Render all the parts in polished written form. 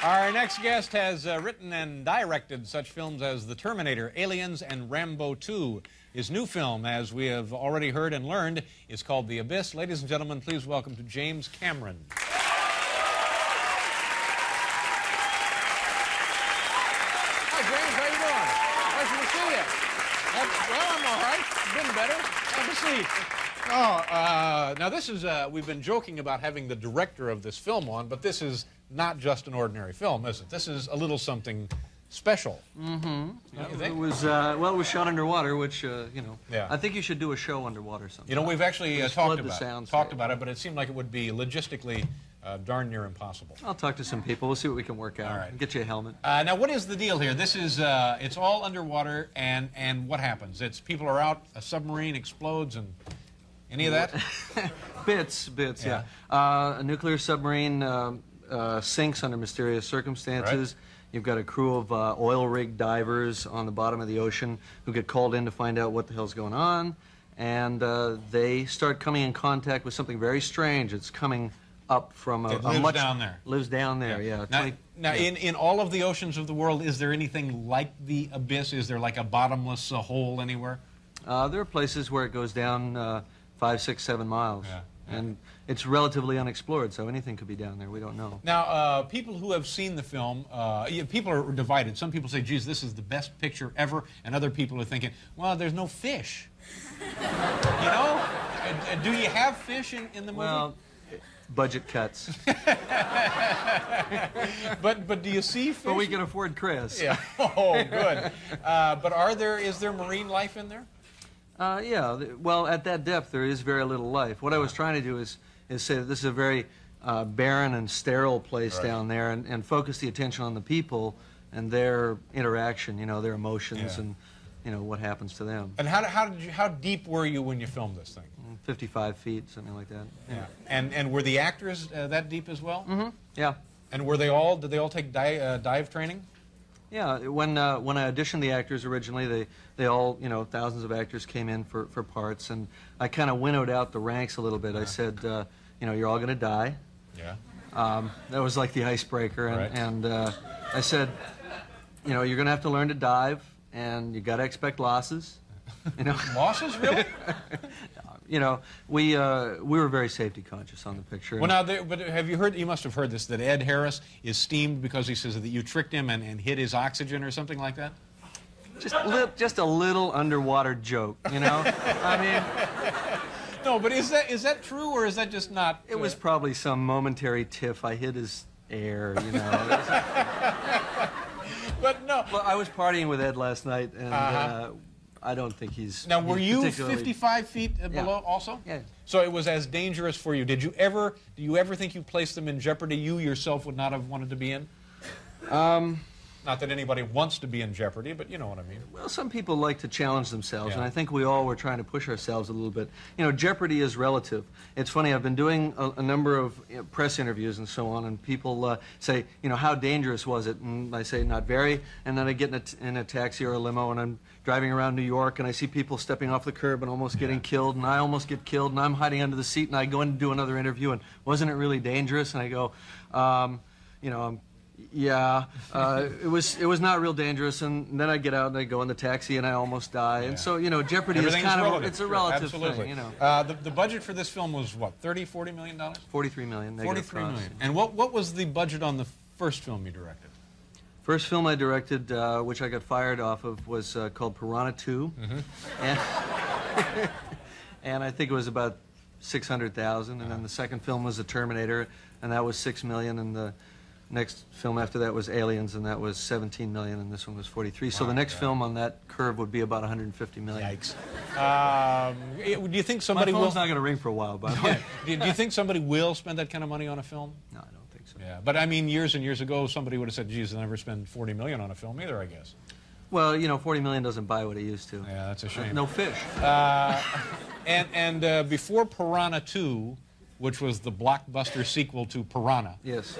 Our next guest has written and directed such films as The Terminator, Aliens, and Rambo 2. His new film, as we have already heard and learned, is called The Abyss. Ladies and gentlemen, please welcome to James Cameron. Hi, James. How you doing? Pleasure to see you. Well, I'm all right. Been better. Have a seat. Now this is, we've been joking about having the director of this film on, but this is not just an ordinary film, is it? This is a little something special. Mm-hmm. It was, well, it was shot underwater, which, you know, yeah. I think you should do a show underwater sometime. You know, we've actually talked about it, but it seemed like it would be logistically darn near impossible. I'll talk to some people. We'll see what we can work out. All right. Get you a helmet. Now, what is the deal here? This is, it's all underwater, and what happens? It's people are out, a submarine explodes, and any of that? Bits, yeah. A nuclear submarine sinks under mysterious circumstances. Right. You've got a crew of oil rig divers on the bottom of the ocean who get called in to find out what the hell's going on, and they start coming in contact with something very strange. It's coming up from a lives much down there. Lives down there, yeah. Now, in all of the oceans of the world, is there anything like the abyss? Is there like a bottomless hole anywhere? There are places where it goes down 5, 6, 7 miles. Yeah. And it's relatively unexplored, so anything could be down there. We don't know. Now, people who have seen the film, people are divided. Some people say, geez, this is the best picture ever, and other people are thinking, well, there's no fish. You know? Do you have fish in the movie? Well, budget cuts. but do you see fish? But we can afford Chris. Yeah. Oh, good. But is there marine life in there? Yeah, well, at that depth, there is very little life. What I was trying to do is say that this is a very barren and sterile place down there, and focus the attention on the people and their interaction, you know, their emotions and, you know, what happens to them. And how deep were you when you filmed this thing? 55 feet, something like that. Yeah. And were the actors that deep as well? Mm-hmm. Yeah. And did they all take dive training? Yeah, when I auditioned the actors originally, they all, you know, thousands of actors came in for parts, and I kind of winnowed out the ranks a little bit. I said, you know, you're all going to die. Yeah. That was like the icebreaker, and I said, you know, you're going to have to learn to dive, and you got to expect losses. You know. Losses, really? You know, we were very safety conscious on the picture. Well, now, but have you heard? You must have heard this, that Ed Harris is steamed because he says that you tricked him and hid his oxygen or something like that. Just a little underwater joke, you know. I mean. No, but is that true, or is that just not? It was probably some momentary tiff. I hid his air, you know. But no. Well, I was partying with Ed last night, and. I don't think he's... Now, were you 55 feet below also? Yeah. So it was as dangerous for you. Do you ever think you placed them in jeopardy you yourself would not have wanted to be in? Not that anybody wants to be in jeopardy, but you know what I mean. Well, some people like to challenge themselves, and I think we all were trying to push ourselves a little bit. You know, jeopardy is relative. It's funny, I've been doing a number of press interviews and so on, and people say, you know, how dangerous was it? And I say, not very. And then I get in a taxi or a limo, and I'm driving around New York, and I see people stepping off the curb and almost getting killed, and I almost get killed, and I'm hiding under the seat, and I go in and do another interview, and wasn't it really dangerous? And I go, you know, yeah, it was not real dangerous, and then I get out and I go in the taxi and I almost die, and so, you know, jeopardy is kind of it's a relative thing, you know. The budget for this film was what, $40 million? $43 million. $43 million. And what was the budget on the first film you directed? First film I directed, which I got fired off of, was called Piranha 2, and I think it was about $600,000, and then the second film was The Terminator, and that was $6 million, and the next film after that was Aliens, and that was $17 million, and this one was $43. So the next film on that curve would be about $150 million. Yikes. Do you think somebody will... My phone's not going to ring for a while, by the way. Do you think somebody will spend that kind of money on a film? No, I don't think so. Yeah, but I mean, years and years ago, somebody would have said, geez, I'll never spend $40 million on a film either, I guess. Well, you know, $40 million doesn't buy what it used to. Yeah, that's a shame. No fish. And before Piranha 2, which was the blockbuster sequel to Piranha. Yes.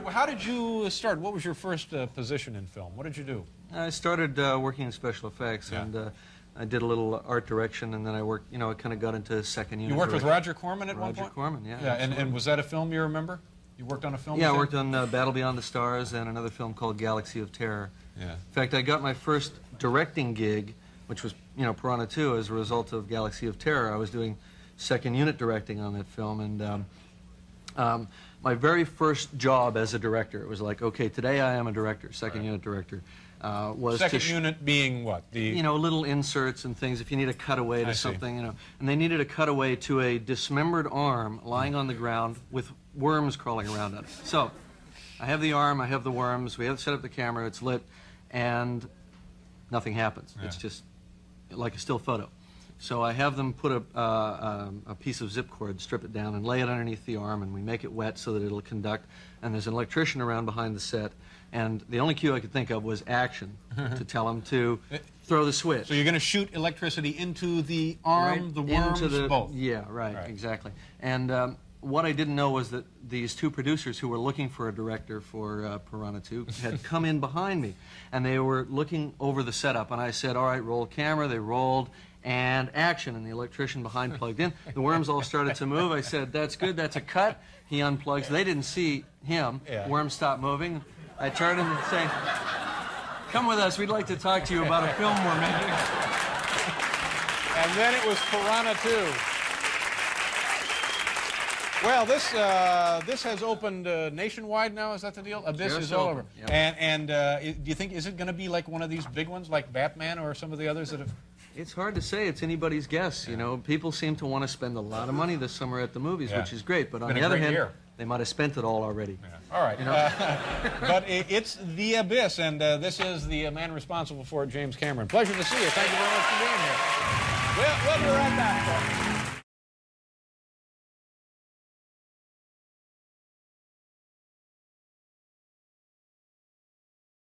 How did you start? What was your first position in film? What did you do? I started working in special effects, and I did a little art direction, and then I worked, I kind of got into second unit. You worked with direction. Roger Corman at one point? Roger Corman, yeah. Yeah, and was that a film you remember? You worked on a film? Yeah, I with him? worked on Battle Beyond the Stars and another film called Galaxy of Terror. Yeah. In fact, I got my first directing gig, which was, Piranha 2, as a result of Galaxy of Terror. I was doing second unit directing on that film, and my very first job as a director, it was like, okay, today I am a director, second unit director. Was second unit being what? Little inserts and things. If you need a cutaway to something, and they needed a cutaway to a dismembered arm lying on the ground with worms crawling around on it. So, I have the arm, I have the worms. We have set up the camera, it's lit, and nothing happens. Yeah. It's just like a still photo. So I have them put a piece of zip cord, strip it down, and lay it underneath the arm, and we make it wet so that it'll conduct. And there's an electrician around behind the set. And the only cue I could think of was action, to tell him to throw the switch. So you're going to shoot electricity into the arm, Right the worms, both? Yeah, right, exactly. And what I didn't know was that these two producers who were looking for a director for Piranha 2 had come in behind me. And they were looking over the setup. And I said, all right, roll camera. They rolled. And action, and the electrician behind plugged in. The worms all started to move. I said, that's good, that's a cut. He unplugs. They didn't see him. Yeah. Worms stopped moving. I turned and say, come with us, we'd like to talk to you about a film we're making. And then it was Piranha 2. Well, this has opened nationwide now, is that the deal? Abyss Just is all open, over. yep. And do you think, is it going to be like one of these big ones, like Batman or some of the others that have... It's hard to say. It's anybody's guess. People seem to want to spend a lot of money this summer at the movies, which is great. But on the other hand, they might have spent it all already. Yeah. All right. But it's The Abyss, and this is the man responsible for it, James Cameron. Pleasure to see you. Thank you very much for being here. We'll be right back, folks.